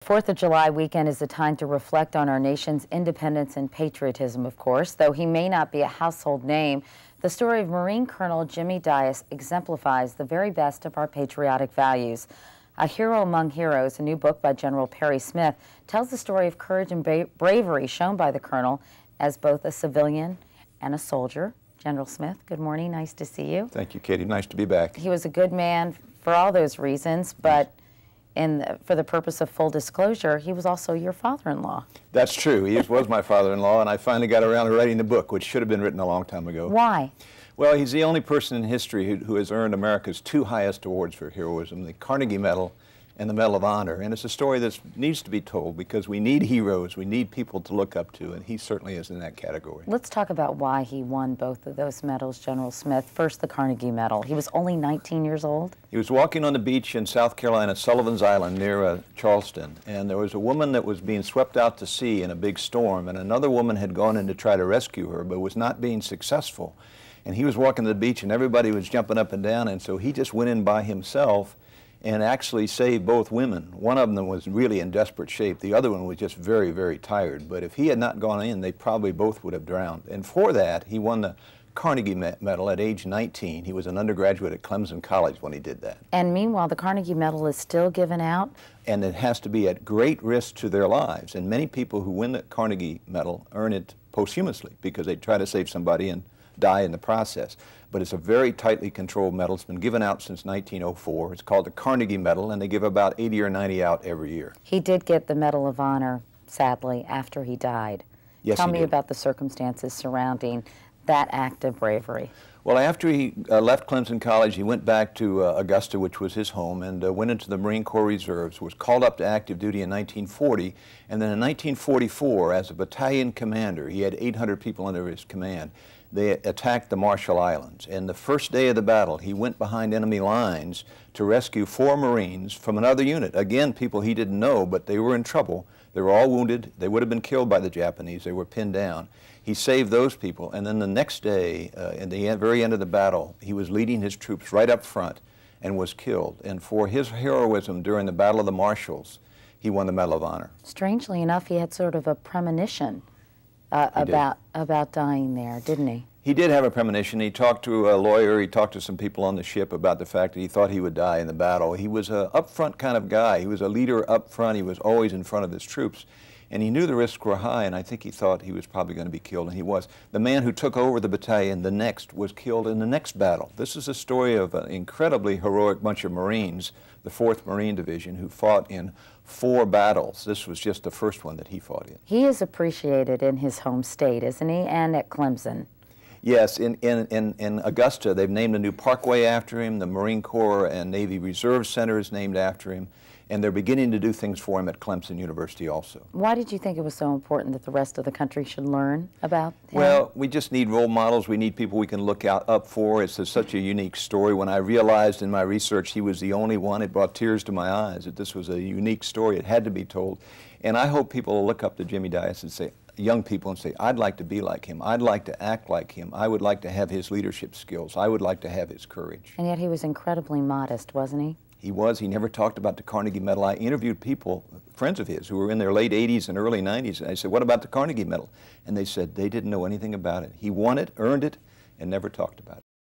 4th of July weekend is a time to reflect on our nation's independence and patriotism, of course. Though he may not be a household name, the story of Marine Colonel Jimmy Dias exemplifies the very best of our patriotic values. A Hero Among Heroes, a new book by General Perry Smith, tells the story of courage and bravery shown by the colonel as both a civilian and a soldier. General Smith, good morning. Nice to see you. Thank you, Katie. Nice to be back. He was a good man for all those reasons, but for the purpose of full disclosure, he was also your father-in-law. That's true. He was my father-in-law, and I finally got around to writing the book, which should have been written a long time ago. Why? Well, he's the only person in history who has earned America's two highest awards for heroism, the Carnegie Medal and the Medal of Honor. And it's a story that needs to be told because we need heroes, we need people to look up to, and he certainly is in that category. Let's talk about why he won both of those medals, General Smith. First, the Carnegie Medal. He was only 19 years old. He was walking on the beach in South Carolina, Sullivan's Island, near Charleston, and there was a woman that was being swept out to sea in a big storm, and another woman had gone in to try to rescue her, but was not being successful. And he was walking to the beach, and everybody was jumping up and down, and so he just went in by himself and actually saved both women. One of them was really in desperate shape. The other one was just very, very tired. But if he had not gone in, they probably both would have drowned. And for that, he won the Carnegie Medal at age 19. He was an undergraduate at Clemson College when he did that. And meanwhile, the Carnegie Medal is still given out? And it has to be at great risk to their lives. And many people who win the Carnegie Medal earn it posthumously because they try to save somebody and die in the process. But it's a very tightly controlled medal. It's been given out since 1904. It's called the Carnegie Medal, and they give about 80 or 90 out every year. He did get the Medal of Honor, sadly, after he died. Yes, Tell he me did. about the circumstances surrounding that act of bravery. Well, after he left Clemson College, he went back to Augusta, which was his home, and went into the Marine Corps Reserves, was called up to active duty in 1940, and then in 1944, as a battalion commander, he had 800 people under his command. They attacked the Marshall Islands, and the first day of the battle, he went behind enemy lines to rescue 4 Marines from another unit. Again, people he didn't know, but they were in trouble. They were all wounded. They would have been killed by the Japanese. They were pinned down. He saved those people, and then the next day, at the very end of the battle, he was leading his troops right up front and was killed. And for his heroism during the Battle of the Marshalls, he won the Medal of Honor. Strangely enough, he had sort of a premonition about dying there, didn't he? He did have a premonition. He talked to a lawyer. He talked to some people on the ship about the fact that he thought he would die in the battle. He was an up-front kind of guy. He was a leader up front. He was always in front of his troops. And he knew the risks were high, and I think he thought he was probably going to be killed, and he was. The man who took over the battalion, the next, was killed in the next battle. This is a story of an incredibly heroic bunch of Marines, the 4th Marine Division, who fought in 4 battles. This was just the first one that he fought in. He is appreciated in his home state, isn't he, and at Clemson? Yes, in Augusta, they've named a new parkway after him. The Marine Corps and Navy Reserve Center is named after him. And they're beginning to do things for him at Clemson University also. Why did you think it was so important that the rest of the country should learn about him? Well, we just need role models. We need people we can look up for. It's such a unique story. When I realized in my research he was the only one, it brought tears to my eyes that this was a unique story. It had to be told. And I hope people will look up to Jimmy Dias and say, young people, and say, I'd like to be like him. I'd like to act like him. I would like to have his leadership skills. I would like to have his courage. And yet he was incredibly modest, wasn't he? He was. He never talked about the Carnegie Medal. I interviewed people, friends of his, who were in their late 80s and early 90s, and I said, what about the Carnegie Medal? And they said they didn't know anything about it. He won it, earned it, and never talked about it.